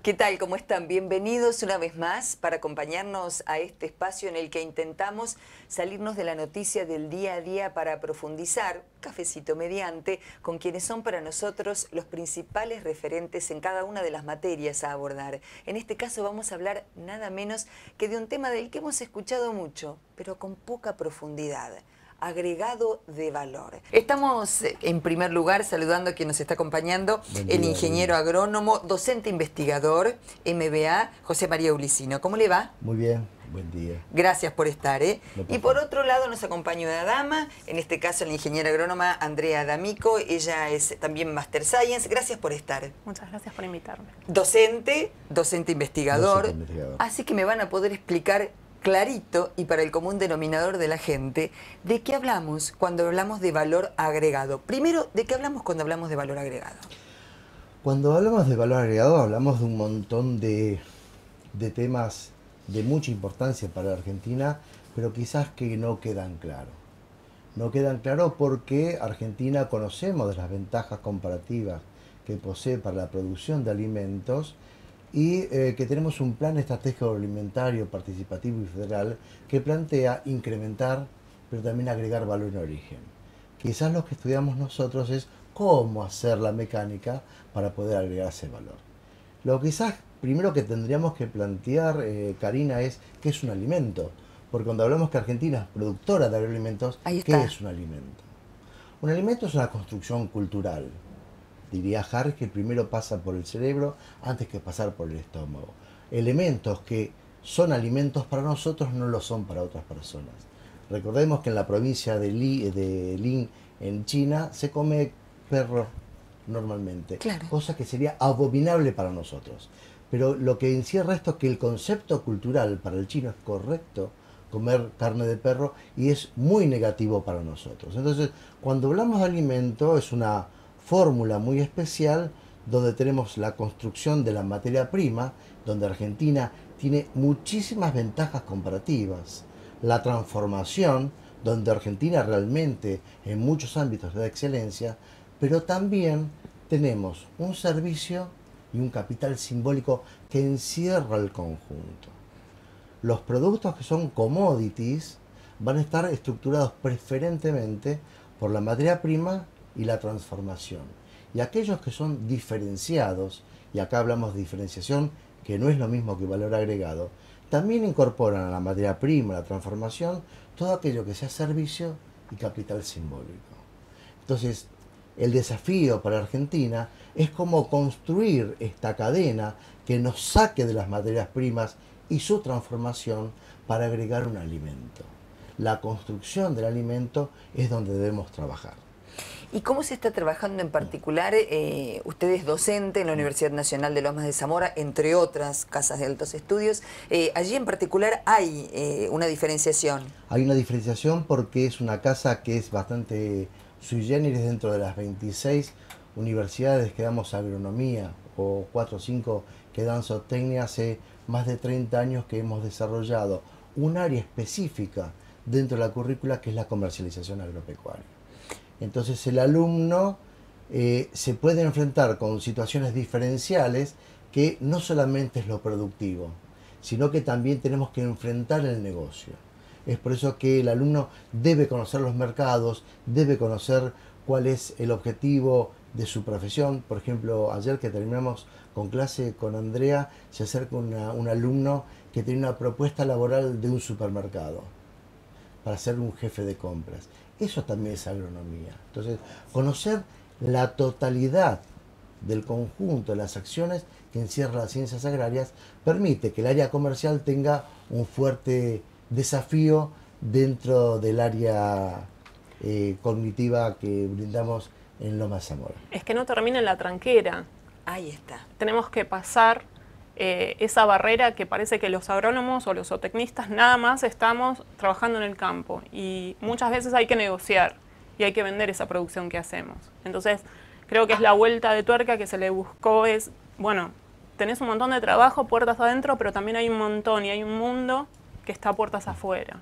¿Qué tal? ¿Cómo están? Bienvenidos una vez más para acompañarnos a este espacio en el que intentamos salirnos de la noticia del día a día para profundizar, cafecito mediante, con quienes son para nosotros los principales referentes en cada una de las materias a abordar. En este caso vamos a hablar nada menos que de un tema del que hemos escuchado mucho, pero con poca profundidad. Agregado de valor. Estamos en primer lugar saludando a quien nos está acompañando, el ingeniero agrónomo, docente investigador, MBA, José María Ulicino. ¿Cómo le va? Muy bien, buen día. Gracias por estar. No, y por otro lado nos acompaña una dama, en este caso la ingeniera agrónoma Andrea D'Amico, ella es también Master Science. Gracias por estar. Muchas gracias por invitarme. Docente investigador. Docente investigador. Así que me van a poder explicar clarito y para el común denominador de la gente, ¿de qué hablamos cuando hablamos de valor agregado? Primero, ¿de qué hablamos cuando hablamos de valor agregado? Cuando hablamos de valor agregado, hablamos de un montón de temas de mucha importancia para la Argentina, pero quizás que no quedan claros. No quedan claros porque Argentina conocemos de las ventajas comparativas que posee para la producción de alimentos y que tenemos un plan estratégico alimentario participativo y federal que plantea incrementar, pero también agregar valor en origen. Quizás lo que estudiamos nosotros es cómo hacer la mecánica para poder agregar ese valor. Lo quizás primero que tendríamos que plantear, Karina, es qué es un alimento. Porque cuando hablamos que Argentina es productora de agroalimentos, ¿qué es un alimento? Un alimento es una construcción cultural. Diría Harris que primero pasa por el cerebro antes que pasar por el estómago. Elementos que son alimentos para nosotros no lo son para otras personas. Recordemos que en la provincia de Lin, en China, se come perro normalmente, claro, cosa que sería abominable para nosotros. Pero lo que encierra esto es que el concepto cultural para el chino es correcto comer carne de perro y es muy negativo para nosotros. Entonces, cuando hablamos de alimento es una fórmula muy especial donde tenemos la construcción de la materia prima, donde Argentina tiene muchísimas ventajas comparativas, la transformación, donde Argentina realmente en muchos ámbitos da excelencia, pero también tenemos un servicio y un capital simbólico que encierra el conjunto. Los productos que son commodities van a estar estructurados preferentemente por la materia prima y la transformación. Y aquellos que son diferenciados, y acá hablamos de diferenciación, que no es lo mismo que valor agregado, también incorporan a la materia prima, la transformación, todo aquello que sea servicio y capital simbólico. Entonces, el desafío para Argentina es cómo construir esta cadena que nos saque de las materias primas y su transformación para agregar un alimento. La construcción del alimento es donde debemos trabajar. ¿Y cómo se está trabajando en particular? Usted es docente en la Universidad Nacional de Lomas de Zamora, entre otras casas de altos estudios. Allí en particular hay una diferenciación. Hay una diferenciación porque es una casa que es bastante sui generis dentro de las 26 universidades que damos agronomía, o 4 o 5 que dan zootecnia. Hace más de 30 años que hemos desarrollado un área específica dentro de la currícula que es la comercialización agropecuaria. Entonces el alumno se puede enfrentar con situaciones diferenciales que no solamente es lo productivo, sino que también tenemos que enfrentar el negocio. Es por eso que el alumno debe conocer los mercados, debe conocer cuál es el objetivo de su profesión. Por ejemplo, ayer que terminamos con clase con Andrea, se acerca un alumno que tiene una propuesta laboral de un supermercado para ser un jefe de compras. Eso también es agronomía. Entonces, conocer la totalidad del conjunto de las acciones que encierra las ciencias agrarias permite que el área comercial tenga un fuerte desafío dentro del área cognitiva que brindamos en Lomas de Zamora. Es que no termina en la tranquera. Ahí está. Tenemos que pasar esa barrera que parece que los agrónomos o los zootecnistas nada más estamos trabajando en el campo y muchas veces hay que negociar y hay que vender esa producción que hacemos. Entonces creo que es la vuelta de tuerca que se le buscó, es, bueno, tenés un montón de trabajo, puertas adentro, pero también hay un montón y hay un mundo que está puertas afuera.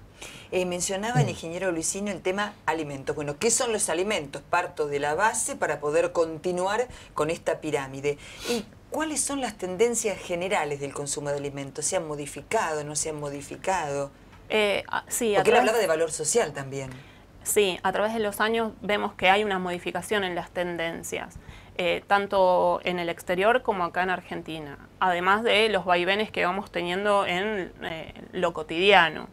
Mencionaba el ingeniero Luisino el tema alimentos. Bueno, ¿qué son los alimentos? Parto de la base para poder continuar con esta pirámide. ¿Y cuáles son las tendencias generales del consumo de alimentos? ¿Se han modificado, no se han modificado? Sí, porque él hablaba de valor social también. Sí, a través de los años vemos que hay una modificación en las tendencias, tanto en el exterior como acá en Argentina, además de los vaivenes que vamos teniendo en lo cotidiano.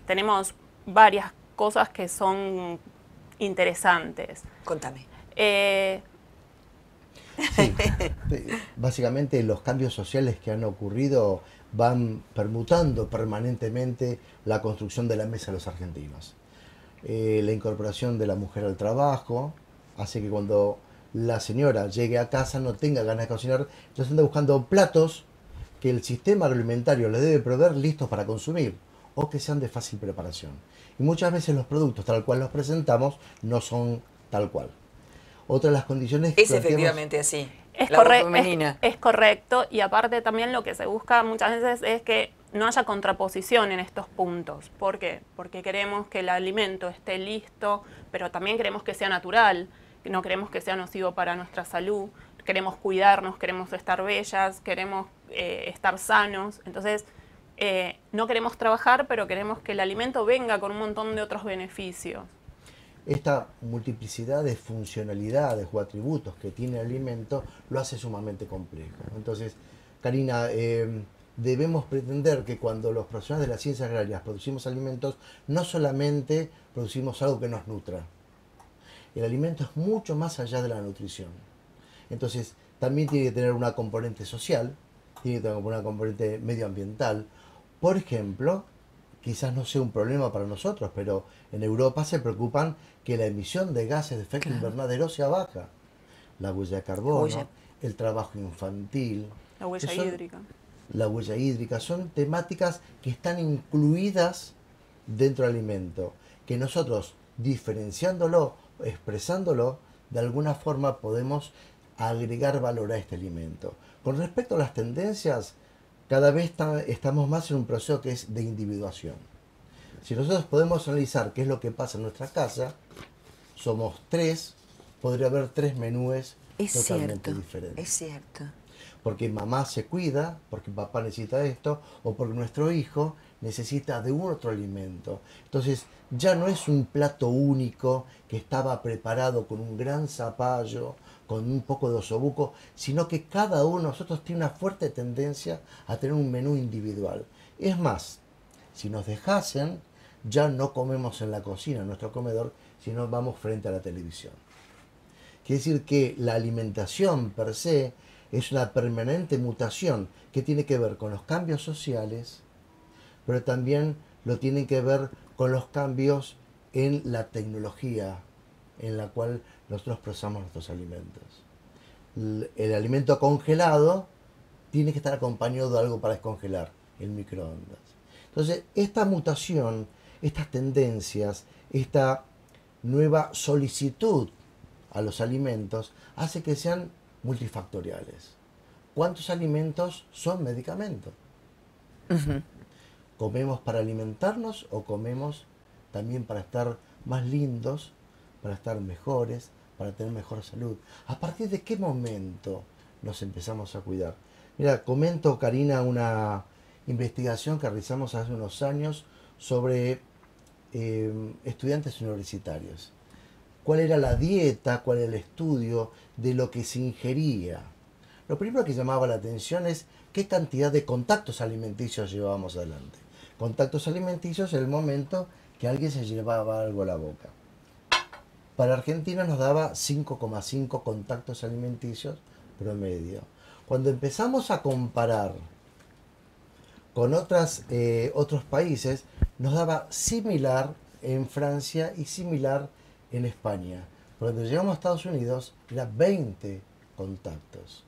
Tenemos varias cosas que son interesantes. Contame. Sí, básicamente los cambios sociales que han ocurrido van permutando permanentemente la construcción de la mesa de los argentinos. La incorporación de la mujer al trabajo hace que cuando la señora llegue a casa no tenga ganas de cocinar, entonces anda buscando platos que el sistema agroalimentario le debe proveer listos para consumir o que sean de fácil preparación. Y muchas veces los productos tal cual los presentamos no son tal cual. Otra de las condiciones que es efectivamente así. Es correcto, y aparte también lo que se busca muchas veces es que no haya contraposición en estos puntos. ¿Por qué? Porque queremos que el alimento esté listo, pero también queremos que sea natural, no queremos que sea nocivo para nuestra salud, queremos cuidarnos, queremos estar bellas, queremos estar sanos. Entonces, no queremos trabajar, pero queremos que el alimento venga con un montón de otros beneficios. Esta multiplicidad de funcionalidades o atributos que tiene el alimento lo hace sumamente complejo. Entonces, Karina, debemos pretender que cuando los profesionales de las ciencias agrarias producimos alimentos, no solamente producimos algo que nos nutra. El alimento es mucho más allá de la nutrición. Entonces, también tiene que tener una componente social, tiene que tener una componente medioambiental. Por ejemplo, quizás no sea un problema para nosotros, pero en Europa se preocupan que la emisión de gases de efecto invernadero sea baja. La huella de carbono, el trabajo infantil. La huella hídrica. La huella hídrica son temáticas que están incluidas dentro del alimento, que nosotros, diferenciándolo, expresándolo, de alguna forma podemos agregar valor a este alimento. Con respecto a las tendencias, cada vez estamos más en un proceso que es de individuación. Si nosotros podemos analizar qué es lo que pasa en nuestra casa, somos 3, podría haber 3 menúes totalmente diferentes. Es cierto. Porque mamá se cuida, porque papá necesita esto, o porque nuestro hijo necesita de un otro alimento. Entonces, ya no es un plato único que estaba preparado con un gran zapallo, con un poco de osobuco, sino que cada uno de nosotros tiene una fuerte tendencia a tener un menú individual. Es más, si nos dejasen, ya no comemos en la cocina, en nuestro comedor, sino vamos frente a la televisión. Quiere decir que la alimentación per se es una permanente mutación que tiene que ver con los cambios sociales, pero también lo tiene que ver con los cambios en la tecnología en la cual nosotros procesamos nuestros alimentos. El alimento congelado tiene que estar acompañado de algo para descongelar, el microondas. Entonces, esta mutación, estas tendencias, esta nueva solicitud a los alimentos hace que sean multifactoriales. ¿Cuántos alimentos son medicamentos? ¿Comemos para alimentarnos o comemos también para estar más lindos, para estar mejores, para tener mejor salud? ¿A partir de qué momento nos empezamos a cuidar? Mira, comento, Karina, una investigación que realizamos hace unos años sobre estudiantes universitarios. ¿Cuál era la dieta, cuál era el estudio de lo que se ingería? Lo primero que llamaba la atención es qué cantidad de contactos alimenticios llevábamos adelante. Contactos alimenticios es el momento que alguien se llevaba algo a la boca. Para Argentina nos daba 5,5 contactos alimenticios promedio. Cuando empezamos a comparar con otros países, nos daba similar en Francia y similar en España. Cuando llegamos a Estados Unidos, era 20 contactos.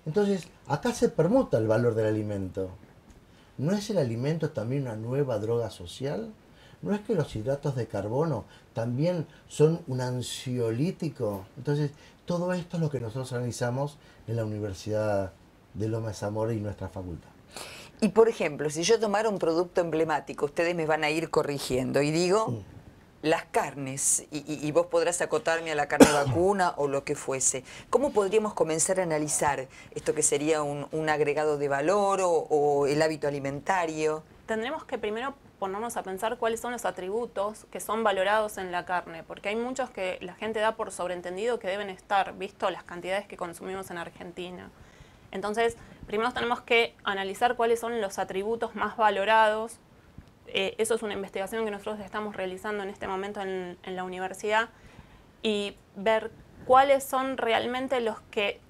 Entonces, acá se permuta el valor del alimento. ¿No es el alimento también una nueva droga social? ¿No es que los hidratos de carbono también son un ansiolítico? Entonces, todo esto es lo que nosotros analizamos en la Universidad de Loma de Zamora y nuestra facultad. Y por ejemplo, si yo tomara un producto emblemático, ustedes me van a ir corrigiendo y digo las carnes, y vos podrás acotarme a la carne vacuna o lo que fuese. ¿Cómo podríamos comenzar a analizar esto que sería un agregado de valor o el hábito alimentario? Tendremos que primero ponernos a pensar cuáles son los atributos que son valorados en la carne, porque hay muchos que la gente da por sobreentendido que deben estar, visto las cantidades que consumimos en Argentina. Entonces, primero tenemos que analizar cuáles son los atributos más valorados. Eso es una investigación que nosotros estamos realizando en este momento en la universidad, y ver cuáles son realmente los que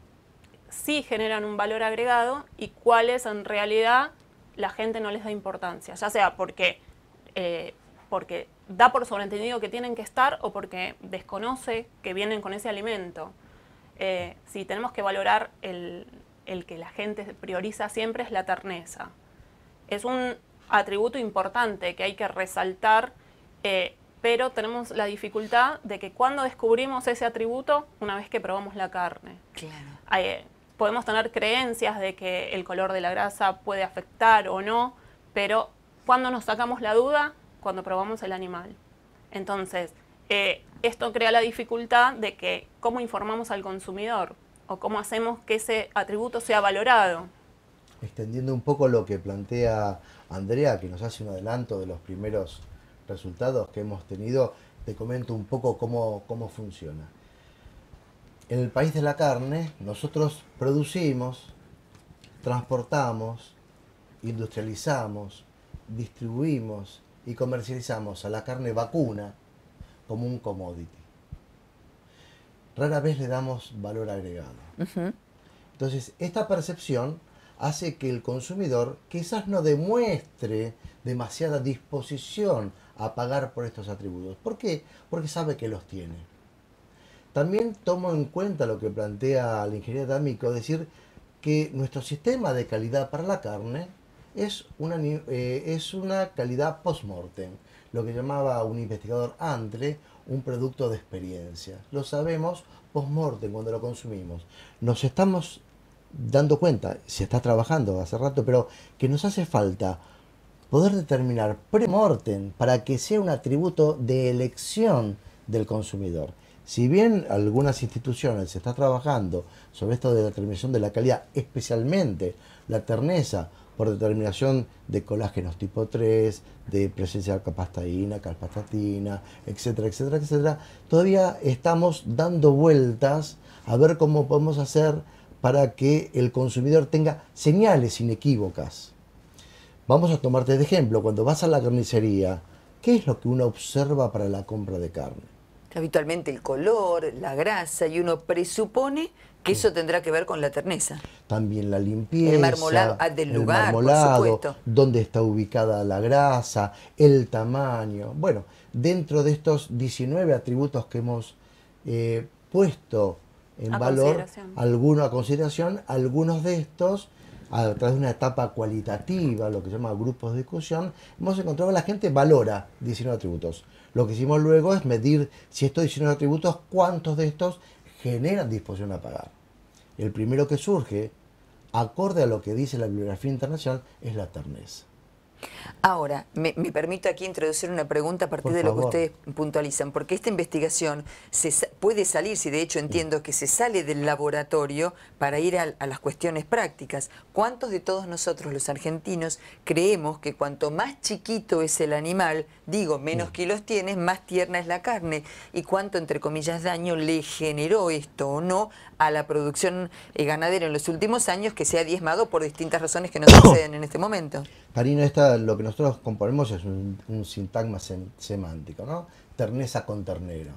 sí generan un valor agregado y cuáles en realidad la gente no les da importancia, ya sea porque da por sobreentendido que tienen que estar o porque desconoce que vienen con ese alimento. Si tenemos que valorar el que la gente prioriza siempre es la terneza. Es un atributo importante que hay que resaltar, pero tenemos la dificultad de que cuando descubrimos ese atributo, una vez que probamos la carne. Claro. Podemos tener creencias de que el color de la grasa puede afectar o no, pero cuando nos sacamos la duda, cuando probamos el animal. Entonces, esto crea la dificultad de que cómo informamos al consumidor o cómo hacemos que ese atributo sea valorado. Extendiendo un poco lo que plantea Andrea, que nos hace un adelanto de los primeros resultados que hemos tenido, te comento un poco cómo funciona. En el país de la carne, nosotros producimos, transportamos, industrializamos, distribuimos y comercializamos a la carne vacuna como un commodity. Rara vez le damos valor agregado. Entonces, esta percepción hace que el consumidor quizás no demuestre demasiada disposición a pagar por estos atributos. ¿Por qué? Porque sabe que los tiene. También tomo en cuenta lo que plantea el ingeniero D'Amico, decir que nuestro sistema de calidad para la carne es una calidad post-mortem, lo que llamaba un investigador Andre, un producto de experiencia. Lo sabemos post-mortem cuando lo consumimos. Nos estamos dando cuenta, se está trabajando hace rato, pero que nos hace falta poder determinar pre-mortem para que sea un atributo de elección del consumidor. Si bien algunas instituciones se está trabajando sobre esto de la determinación de la calidad, especialmente la terneza, por determinación de colágenos tipo 3, de presencia de alcapastaína, calpastatina, etcétera, etcétera, etcétera, todavía estamos dando vueltas a ver cómo podemos hacer para que el consumidor tenga señales inequívocas. Vamos a tomarte de ejemplo, cuando vas a la carnicería, ¿qué es lo que uno observa para la compra de carne? Habitualmente el color, la grasa, y uno presupone que eso tendrá que ver con la terneza. También la limpieza, el marmolado del lugar, el marmolado, por supuesto. Dónde está ubicada la grasa, el tamaño. Bueno, dentro de estos 19 atributos que hemos puesto en valor, a consideración, algunos de estos, a través de una etapa cualitativa, lo que se llama grupos de discusión, hemos encontrado que la gente valora 19 atributos. Lo que hicimos luego es medir si estos 19 atributos, cuántos de estos generan disposición a pagar. El primero que surge, acorde a lo que dice la bibliografía internacional, es la terneza. Ahora, me permito aquí introducir una pregunta a partir de lo que ustedes puntualizan, porque esta investigación puede salir, si de hecho entiendo que se sale del laboratorio para ir a las cuestiones prácticas. ¿Cuántos de todos nosotros los argentinos creemos que cuanto más chiquito es el animal, digo, menos kilos tienes, más tierna es la carne? ¿Y cuánto, entre comillas, daño le generó esto o no a la producción ganadera en los últimos años, que se ha diezmado por distintas razones que no suceden en este momento? Karina, lo que nosotros componemos es un sintagma semántico, ¿no? Terneza con ternero.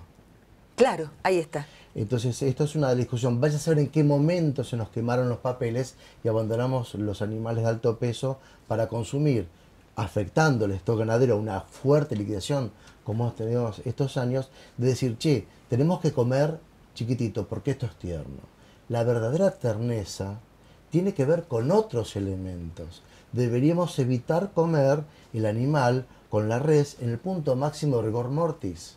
Claro, ahí está. Entonces, esto es una discusión. Vaya a saber en qué momento se nos quemaron los papeles y abandonamos los animales de alto peso para consumir, afectando el stock ganadero a una fuerte liquidación, como hemos tenido estos años, de decir, che, tenemos que comer chiquitito porque esto es tierno. La verdadera terneza tiene que ver con otros elementos. Deberíamos evitar comer el animal con la res en el punto máximo de rigor mortis.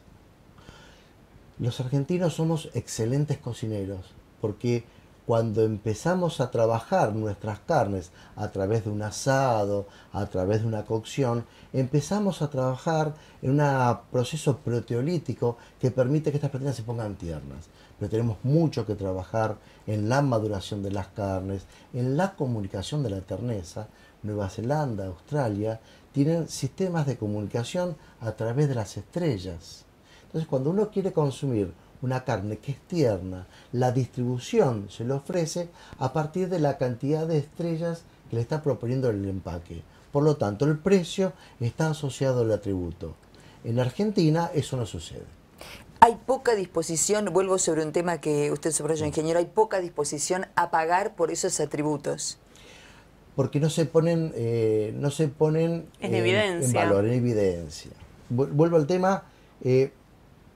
Los argentinos somos excelentes cocineros porque cuando empezamos a trabajar nuestras carnes a través de un asado, a través de una cocción, empezamos a trabajar en un proceso proteolítico que permite que estas proteínas se pongan tiernas. Pero tenemos mucho que trabajar en la maduración de las carnes, en la comunicación de la terneza. Nueva Zelanda, Australia, tienen sistemas de comunicación a través de las estrellas. Entonces, cuando uno quiere consumir una carne que es tierna, la distribución se le ofrece a partir de la cantidad de estrellas que le está proponiendo el empaque. Por lo tanto, el precio está asociado al atributo. En Argentina eso no sucede. Hay poca disposición, vuelvo sobre un tema que usted subrayó, ingeniero, hay poca disposición a pagar por esos atributos. Porque no se ponen en evidencia. En valor, en evidencia. Vuelvo al tema.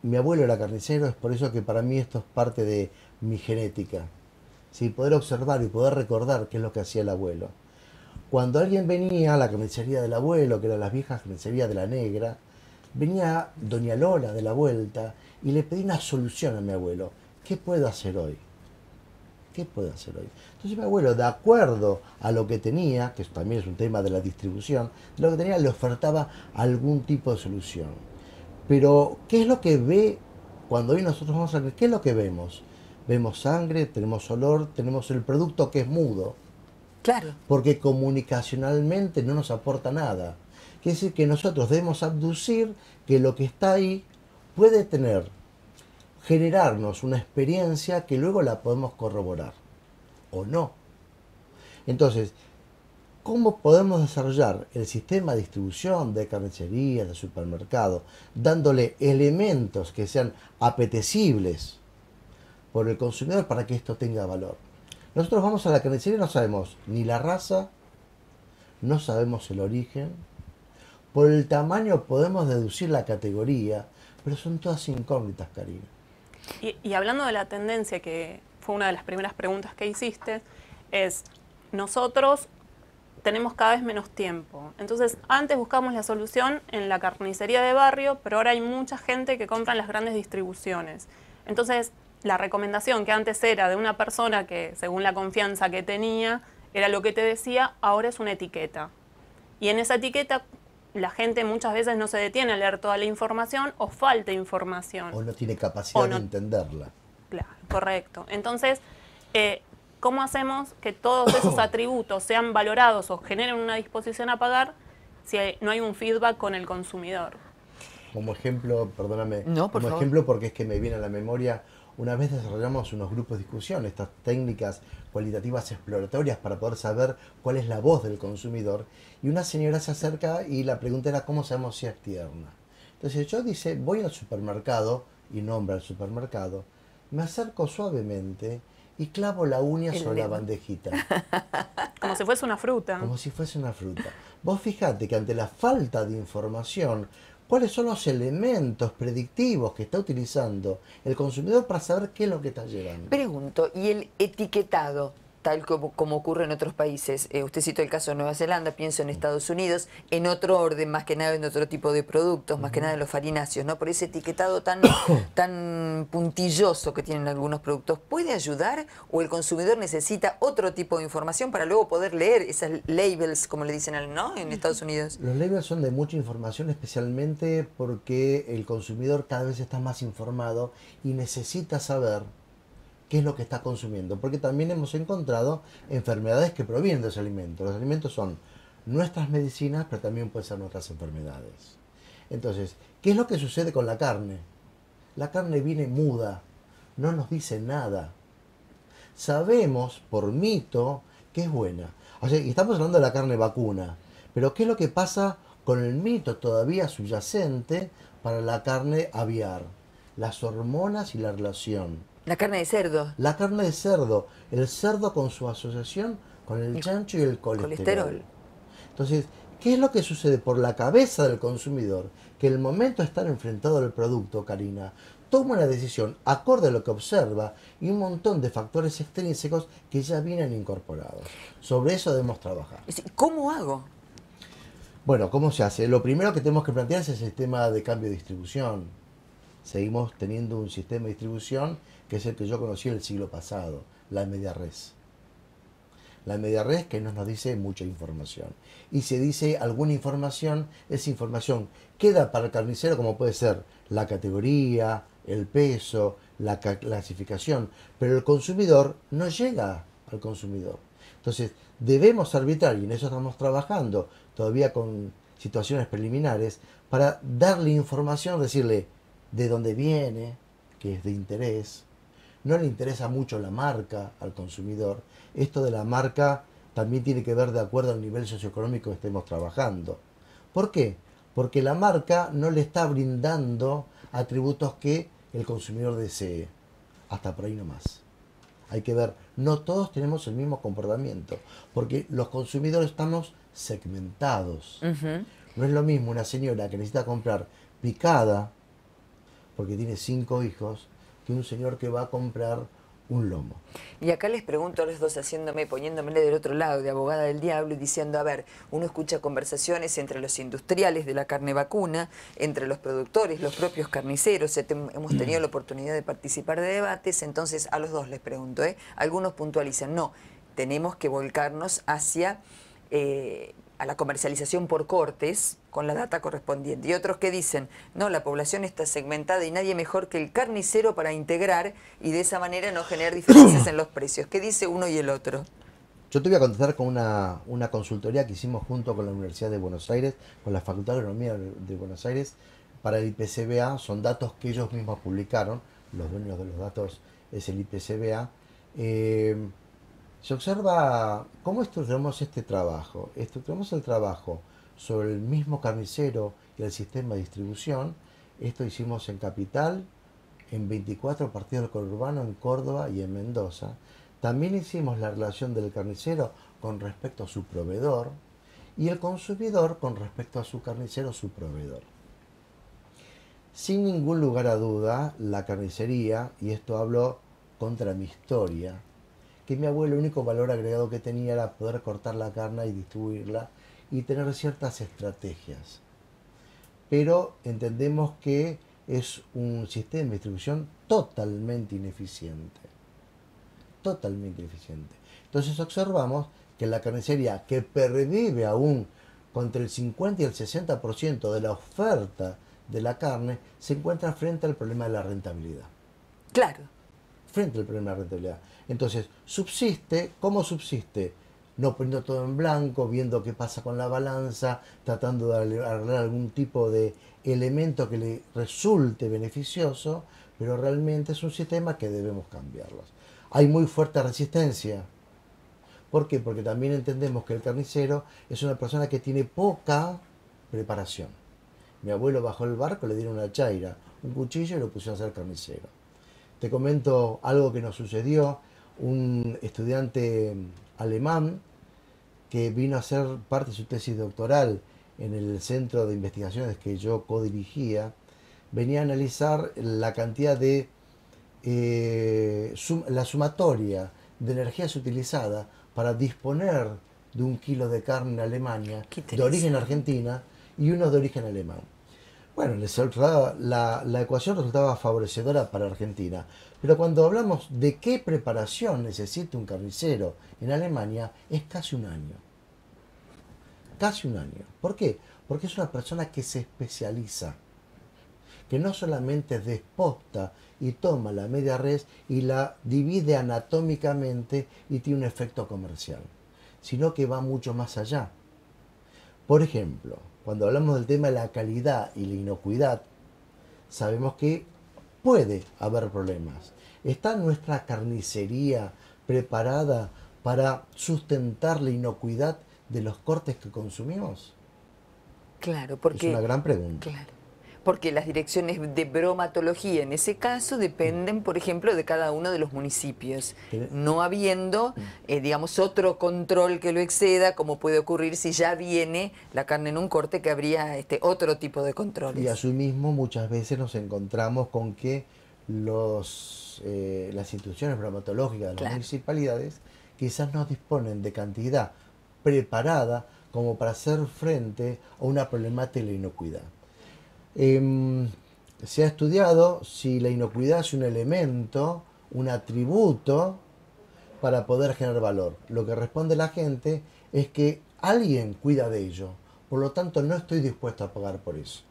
Mi abuelo era carnicero, es por eso que para mí esto es parte de mi genética. ¿Sí? Poder observar y poder recordar qué es lo que hacía el abuelo. Cuando alguien venía a la carnicería del abuelo, que eran las viejas carnicerías de la Negra, venía doña Lola de la vuelta y le pedí una solución a mi abuelo. ¿Qué puedo hacer hoy? ¿Qué puedo hacer hoy? Entonces mi abuelo, de acuerdo a lo que tenía, que también es un tema de la distribución, de lo que tenía le ofertaba algún tipo de solución. Pero, ¿qué es lo que ve cuando hoy nosotros vamos a ver? ¿Qué es lo que vemos? Vemos sangre, tenemos olor, tenemos el producto que es mudo. Claro. Porque comunicacionalmente no nos aporta nada. Quiere decir que nosotros debemos abducir que lo que está ahí puede generarnos una experiencia que luego la podemos corroborar. O no. Entonces, ¿cómo podemos desarrollar el sistema de distribución de carnicerías, de supermercados, dándole elementos que sean apetecibles por el consumidor para que esto tenga valor? Nosotros vamos a la carnicería y no sabemos ni la raza, no sabemos el origen. Por el tamaño podemos deducir la categoría, pero son todas incógnitas, Karina. Y hablando de la tendencia, que fue una de las primeras preguntas que hiciste, es nosotros tenemos cada vez menos tiempo. Entonces, antes buscábamos la solución en la carnicería de barrio, pero ahora hay mucha gente que compra en las grandes distribuciones. Entonces, la recomendación que antes era de una persona que, según la confianza que tenía, era lo que te decía, ahora es una etiqueta. Y en esa etiqueta, la gente muchas veces no se detiene a leer toda la información o falta información. O no tiene capacidad de entenderla. Claro, correcto. Entonces, ¿cómo hacemos que todos esos atributos sean valorados o generen una disposición a pagar si no hay un feedback con el consumidor? Como ejemplo, perdóname, no, por favor. Ejemplo porque es que me viene a la memoria, una vez desarrollamos unos grupos de discusión, estas técnicas cualitativas exploratorias para poder saber cuál es la voz del consumidor, y una señora se acerca y la pregunta era ¿cómo sabemos si es tierna? Entonces yo voy al supermercado, y nombra el supermercado, me acerco suavemente y clavo la uña sobre la bandejita. Como si fuese una fruta. Como si fuese una fruta. Vos fijate que ante la falta de información, ¿cuáles son los elementos predictivos que está utilizando el consumidor para saber qué es lo que está llegando? Pregunto, ¿y el etiquetado, tal como ocurre en otros países? Usted citó el caso de Nueva Zelanda, pienso en Estados Unidos, en otro orden, más que nada en otro tipo de productos, más que nada en los farináceos, ¿no? Por ese etiquetado tan puntilloso que tienen algunos productos, ¿puede ayudar o el consumidor necesita otro tipo de información para luego poder leer esas labels, como le dicen, ¿no? En Estados Unidos. Los labels son de mucha información, especialmente porque el consumidor cada vez está más informado y necesita saber qué es lo que está consumiendo, porque también hemos encontrado enfermedades que provienen de ese alimento. Los alimentos son nuestras medicinas, pero también pueden ser nuestras enfermedades. Entonces, ¿qué es lo que sucede con la carne? La carne viene muda, no nos dice nada. Sabemos, por mito, que es buena. O sea, y estamos hablando de la carne vacuna, pero ¿qué es lo que pasa con el mito todavía subyacente para la carne aviar? Las hormonas y la relación. La carne de cerdo. La carne de cerdo. El cerdo con su asociación con el chancho y el colesterol. Entonces, ¿qué es lo que sucede por la cabeza del consumidor? Que el momento de estar enfrentado al producto, Karina, toma una decisión acorde a lo que observa y un montón de factores extrínsecos que ya vienen incorporados. Sobre eso debemos trabajar. ¿Cómo hago? Bueno, ¿cómo se hace? Lo primero que tenemos que plantear es el sistema de cambio de distribución. Seguimos teniendo un sistema de distribución que que es el que yo conocí el siglo pasado, la media res. La media res que no nos dice mucha información. Y si dice alguna información, esa información queda para el carnicero, como puede ser la categoría, el peso, la clasificación, pero el consumidor no llega al consumidor. Entonces, debemos arbitrar, y en eso estamos trabajando, todavía con situaciones preliminares, para darle información, decirle de dónde viene, que es de interés. No le interesa mucho la marca al consumidor. Esto de la marca también tiene que ver de acuerdo al nivel socioeconómico que estemos trabajando. ¿Por qué? Porque la marca no le está brindando atributos que el consumidor desee. Hasta por ahí nomás. Hay que ver, no todos tenemos el mismo comportamiento, porque los consumidores estamos segmentados. No es lo mismo una señora que necesita comprar picada, porque tiene 5 hijos, que un señor que va a comprar un lomo. Y acá les pregunto a los dos, poniéndome del otro lado, de abogada del diablo, y diciendo, a ver, uno escucha conversaciones entre los industriales de la carne vacuna, entre los productores, los propios carniceros, hemos tenido la oportunidad de participar de debates, entonces a los dos les pregunto, algunos puntualizan, no, tenemos que volcarnos hacia a la comercialización por cortes, con la data correspondiente. Y otros que dicen, no, la población está segmentada y nadie mejor que el carnicero para integrar y de esa manera no generar diferencias en los precios. ¿Qué dice uno y el otro? Yo te voy a contestar con una consultoría que hicimos junto con la Universidad de Buenos Aires, con la Facultad de Agronomía de Buenos Aires, para el IPCBA. Son datos que ellos mismos publicaron, los dueños de los datos es el IPCBA. Se observa cómo estructuramos este trabajo. Estructuramos el trabajo sobre el mismo carnicero y el sistema de distribución. Esto hicimos en Capital, en 24 partidos del conurbano, en Córdoba y en Mendoza. También hicimos la relación del carnicero con respecto a su proveedor y el consumidor con respecto a su carnicero, su proveedor. Sin ningún lugar a duda, la carnicería, y esto hablo contra mi historia, que mi abuelo el único valor agregado que tenía era poder cortar la carne y distribuirla y tener ciertas estrategias. Pero entendemos que es un sistema de distribución totalmente ineficiente. Totalmente ineficiente. Entonces observamos que la carnicería, que pervive aún contra el 50 y el 60% de la oferta de la carne, se encuentra frente al problema de la rentabilidad. Claro. Frente al problema de la rentabilidad. Entonces, subsiste, ¿cómo subsiste? No poniendo todo en blanco, viendo qué pasa con la balanza, tratando de arreglar algún tipo de elemento que le resulte beneficioso, pero realmente es un sistema que debemos cambiarlos. Hay muy fuerte resistencia. ¿Por qué? Porque también entendemos que el carnicero es una persona que tiene poca preparación. Mi abuelo bajó el barco, le dieron una chaira, un cuchillo y lo pusieron a ser carnicero. Te comento algo que nos sucedió. Un estudiante alemán que vino a hacer parte de su tesis doctoral en el centro de investigaciones que yo codirigía, venía a analizar la cantidad de la sumatoria de energías utilizada para disponer de 1 kilo de carne en Alemania de origen argentina y uno de origen alemán. Bueno, la ecuación resultaba favorecedora para Argentina, pero cuando hablamos de qué preparación necesita un carnicero en Alemania, es casi 1 año. Casi 1 año. ¿Por qué? Porque es una persona que se especializa, que no solamente desposta y toma la media res y la divide anatómicamente y tiene un efecto comercial, sino que va mucho más allá. Por ejemplo, cuando hablamos del tema de la calidad y la inocuidad, sabemos que puede haber problemas. ¿Está nuestra carnicería preparada para sustentar la inocuidad de los cortes que consumimos? Claro, porque... Es una gran pregunta. Claro. Porque las direcciones de bromatología en ese caso dependen, por ejemplo, de cada uno de los municipios, no habiendo, digamos, otro control que lo exceda, como puede ocurrir si ya viene la carne en un corte, que habría otro tipo de controles. Y asimismo muchas veces nos encontramos con que las instituciones bromatológicas de las municipalidades quizás no disponen de cantidad preparada como para hacer frente a una problemática de la inocuidad. Se ha estudiado si la inocuidad es un elemento un atributo para poder generar valor. Lo que responde la gente es que alguien cuida de ello. Por lo tanto, no estoy dispuesto a pagar por eso.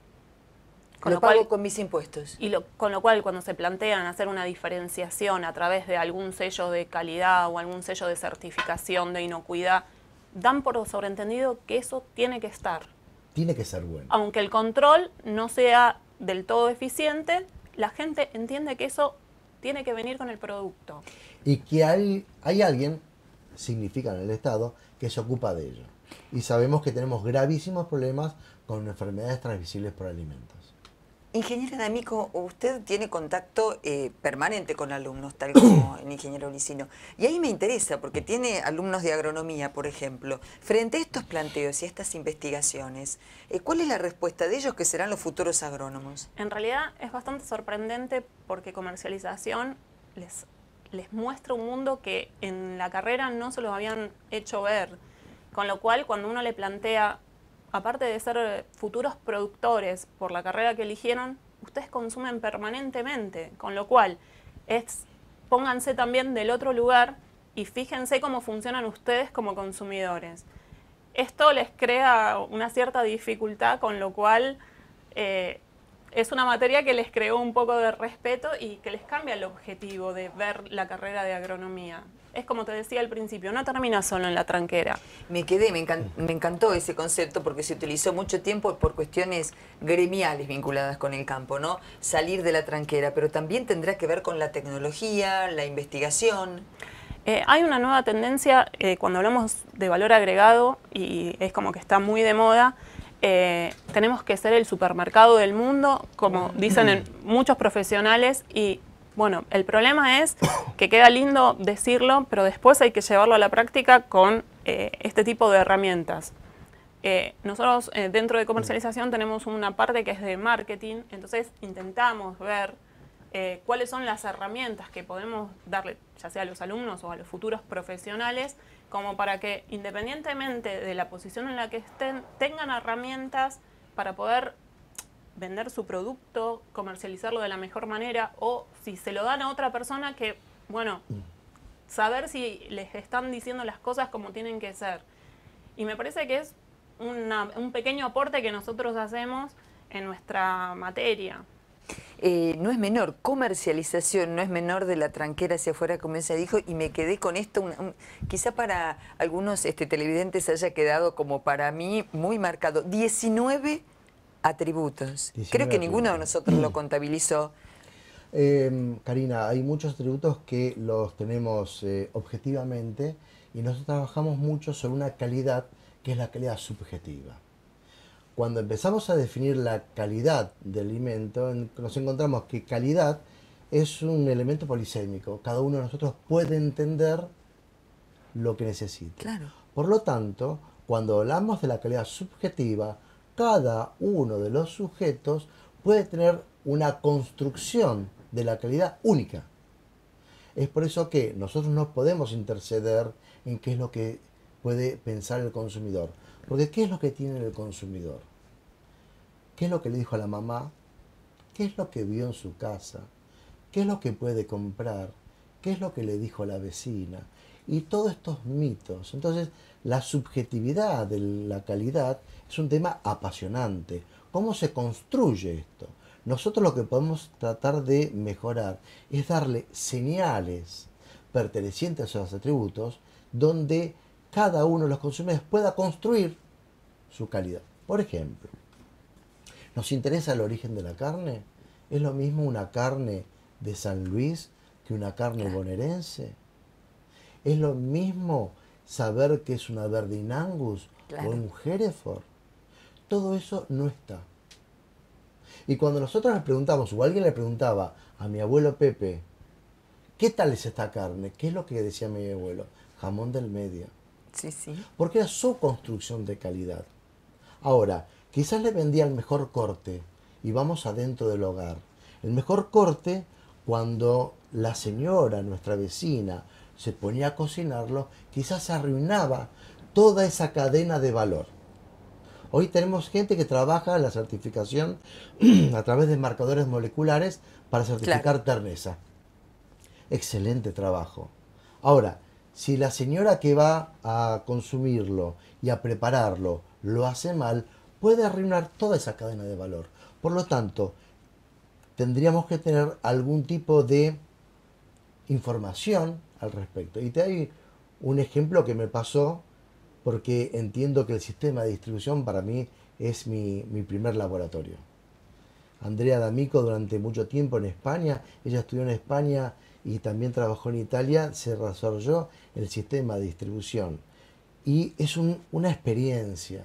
Lo pago con mis impuestos. Y con lo cual, cuando se plantean hacer una diferenciación a través de algún sello de calidad o algún sello de certificación de inocuidad, dan por sobreentendido que eso tiene que estar. Tiene que ser bueno. Aunque el control no sea del todo eficiente, la gente entiende que eso tiene que venir con el producto. Y que hay alguien, significa en el Estado, que se ocupa de ello. Y sabemos que tenemos gravísimos problemas con enfermedades transmisibles por alimentos. Ingeniera D'Amico, usted tiene contacto permanente con alumnos, tal como el ingeniero Licino. Y ahí me interesa, porque tiene alumnos de agronomía, por ejemplo. Frente a estos planteos y a estas investigaciones, ¿cuál es la respuesta de ellos que serán los futuros agrónomos? En realidad es bastante sorprendente porque comercialización les muestra un mundo que en la carrera no se los habían hecho ver. Con lo cual, cuando uno le plantea, aparte de ser futuros productores por la carrera que eligieron, ustedes consumen permanentemente, con lo cual pónganse también del otro lugar y fíjense cómo funcionan ustedes como consumidores. Esto les crea una cierta dificultad, con lo cual es una materia que les creó un poco de respeto y que les cambia el objetivo de ver la carrera de agronomía. Es como te decía al principio, no termina solo en la tranquera. Me encantó ese concepto porque se utilizó mucho tiempo por cuestiones gremiales vinculadas con el campo, ¿no? Salir de la tranquera, pero también tendrá que ver con la tecnología, la investigación. Hay una nueva tendencia cuando hablamos de valor agregado, y es como que está muy de moda. Tenemos que ser el supermercado del mundo, como dicen muchos profesionales, y bueno, el problema es que queda lindo decirlo, pero después hay que llevarlo a la práctica con este tipo de herramientas. Nosotros dentro de comercialización tenemos una parte que es de marketing, entonces intentamos ver cuáles son las herramientas que podemos darle, ya sea a los alumnos o a los futuros profesionales, como para que independientemente de la posición en la que estén, tengan herramientas para poder vender su producto, comercializarlo de la mejor manera, o si se lo dan a otra persona, que, bueno, saber si les están diciendo las cosas como tienen que ser. Y me parece que es un pequeño aporte que nosotros hacemos en nuestra materia. No es menor, comercialización, no es menor de la tranquera hacia afuera, como ella dijo, y me quedé con esto, quizá para algunos televidentes haya quedado como para mí muy marcado, 19 atributos. 19 Creo que ninguno de atributos. nosotros lo contabilizó. Karina, hay muchos atributos que los tenemos objetivamente y nosotros trabajamos mucho sobre una calidad que es la calidad subjetiva. Cuando empezamos a definir la calidad del alimento, nos encontramos que calidad es un elemento polisémico. Cada uno de nosotros puede entender lo que necesita. Claro. Por lo tanto, cuando hablamos de la calidad subjetiva, cada uno de los sujetos puede tener una construcción de la calidad única. Es por eso que nosotros no podemos interceder en qué es lo que puede pensar el consumidor. Porque ¿qué es lo que tiene el consumidor? ¿Qué es lo que le dijo a la mamá? ¿Qué es lo que vio en su casa? ¿Qué es lo que puede comprar? ¿Qué es lo que le dijo la vecina? Y todos estos mitos. Entonces, la subjetividad de la calidad es un tema apasionante. ¿Cómo se construye esto? Nosotros lo que podemos tratar de mejorar es darle señales pertenecientes a esos atributos donde cada uno de los consumidores pueda construir su calidad. Por ejemplo, ¿nos interesa el origen de la carne? ¿Es lo mismo una carne de San Luis que una carne bonaerense? ¿Es lo mismo saber que es una Verdin Angus o un Hereford? Todo eso no está. Y cuando nosotros le preguntamos, o alguien le preguntaba a mi abuelo Pepe, ¿qué tal es esta carne? ¿Qué es lo que decía mi abuelo? Jamón del medio. Sí, sí. Porque era su construcción de calidad. Ahora, quizás le vendía el mejor corte, y vamos adentro del hogar. El mejor corte, cuando la señora, nuestra vecina, se ponía a cocinarlo, quizás arruinaba toda esa cadena de valor. Hoy tenemos gente que trabaja la certificación a través de marcadores moleculares para certificar terneza. excelente trabajo. Ahora, si la señora que va a consumirlo y a prepararlo lo hace mal, puede arruinar toda esa cadena de valor. Por lo tanto, tendríamos que tener algún tipo de información al respecto. Y te doy un ejemplo que me pasó, porque entiendo que el sistema de distribución para mí es mi primer laboratorio. Andrea D'Amico durante mucho tiempo en España, ella estudió en España y también trabajó en Italia, se desarrolló el sistema de distribución. Y es una experiencia,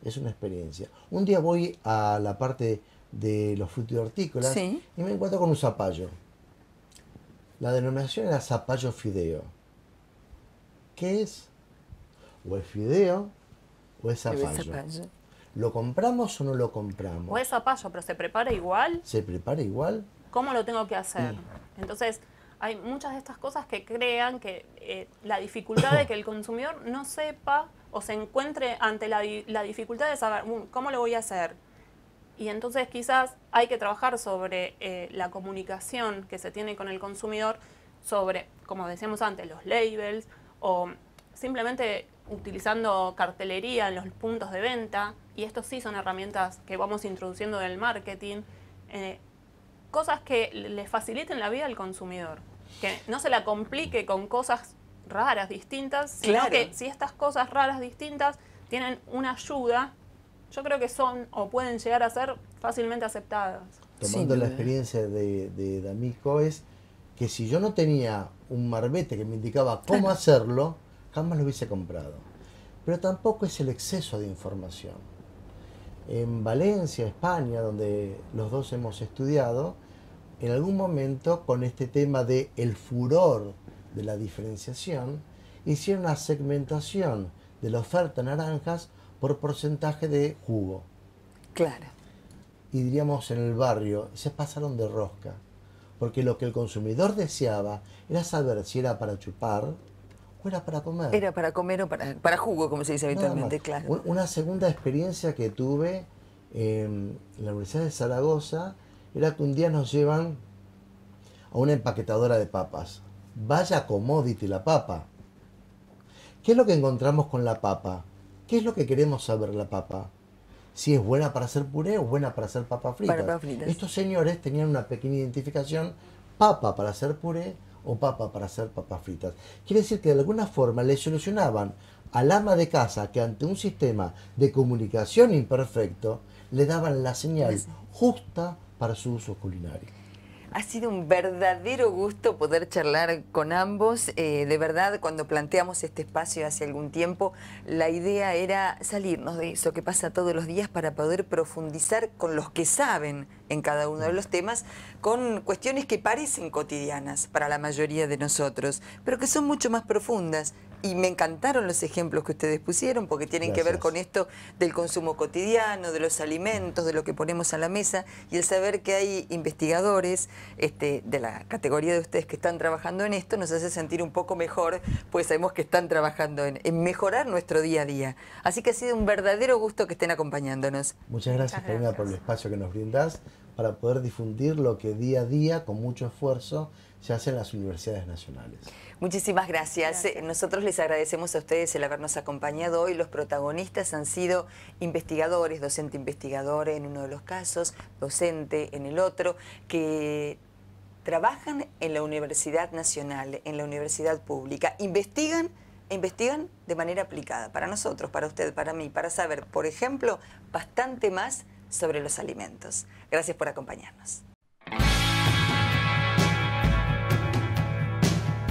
es una experiencia. Un día voy a la parte de los frutos y hortícolas y me encuentro con un zapallo. La denominación era zapallo fideo. ¿Qué es? O es fideo o es zapallo. ¿Lo compramos o no lo compramos? O es zapallo, pero ¿se prepara igual? ¿Se prepara igual? ¿Cómo lo tengo que hacer? Entonces, hay muchas de estas cosas que crean que la dificultad de que el consumidor no sepa o se encuentre ante la dificultad de saber cómo lo voy a hacer. Y entonces quizás hay que trabajar sobre la comunicación que se tiene con el consumidor, sobre, como decíamos antes, los labels o simplemente utilizando cartelería en los puntos de venta. Y estos sí son herramientas que vamos introduciendo en el marketing, cosas que le faciliten la vida al consumidor, que no se la complique con cosas raras, distintas, sino que si estas cosas raras, distintas, tienen una ayuda, yo creo que son o pueden llegar a ser fácilmente aceptadas. Tomando la experiencia de D'Amico, es que si yo no tenía un marbete que me indicaba cómo hacerlo, jamás lo hubiese comprado. Pero tampoco es el exceso de información. En Valencia, España, donde los dos hemos estudiado, en algún momento con este tema de el furor de la diferenciación, hicieron una segmentación de la oferta naranjas por porcentaje de jugo. Claro. Y diríamos en el barrio, se pasaron de rosca, porque lo que el consumidor deseaba era saber si era para chupar o era para comer. Era para comer o para jugo, como se dice habitualmente, claro. Una segunda experiencia que tuve en la Universidad de Zaragoza era que un día nos llevan a una empaquetadora de papas. Vaya commodity la papa. ¿Qué es lo que encontramos con la papa? ¿Qué es lo que queremos saber de la papa? Si es buena para hacer puré o buena para hacer papas fritas. Para papas fritas. Estos señores tenían una pequeña identificación, papa para hacer puré o papa para hacer papas fritas. Quiere decir que de alguna forma le solucionaban al ama de casa que ante un sistema de comunicación imperfecto le daban la señal justa para su uso culinario. Ha sido un verdadero gusto poder charlar con ambos. De verdad, cuando planteamos este espacio hace algún tiempo, la idea era salirnos de eso que pasa todos los días para poder profundizar con los que saben en cada uno de los temas, con cuestiones que parecen cotidianas para la mayoría de nosotros, pero que son mucho más profundas. Y me encantaron los ejemplos que ustedes pusieron, porque tienen que ver con esto del consumo cotidiano, de los alimentos, de lo que ponemos a la mesa, y el saber que hay investigadores de la categoría de ustedes que están trabajando en esto nos hace sentir un poco mejor, pues sabemos que están trabajando en mejorar nuestro día a día. Así que ha sido un verdadero gusto que estén acompañándonos. Muchas gracias, Karina, por el espacio que nos brindas para poder difundir lo que día a día, con mucho esfuerzo, se hace en las universidades nacionales. Muchísimas gracias. Nosotros les agradecemos a ustedes el habernos acompañado hoy. Los protagonistas han sido investigadores, docente investigador en uno de los casos, docente en el otro, que trabajan en la Universidad Nacional, en la Universidad Pública, investigan de manera aplicada, para nosotros, para usted, para mí, para saber, por ejemplo, bastante más sobre los alimentos. Gracias por acompañarnos.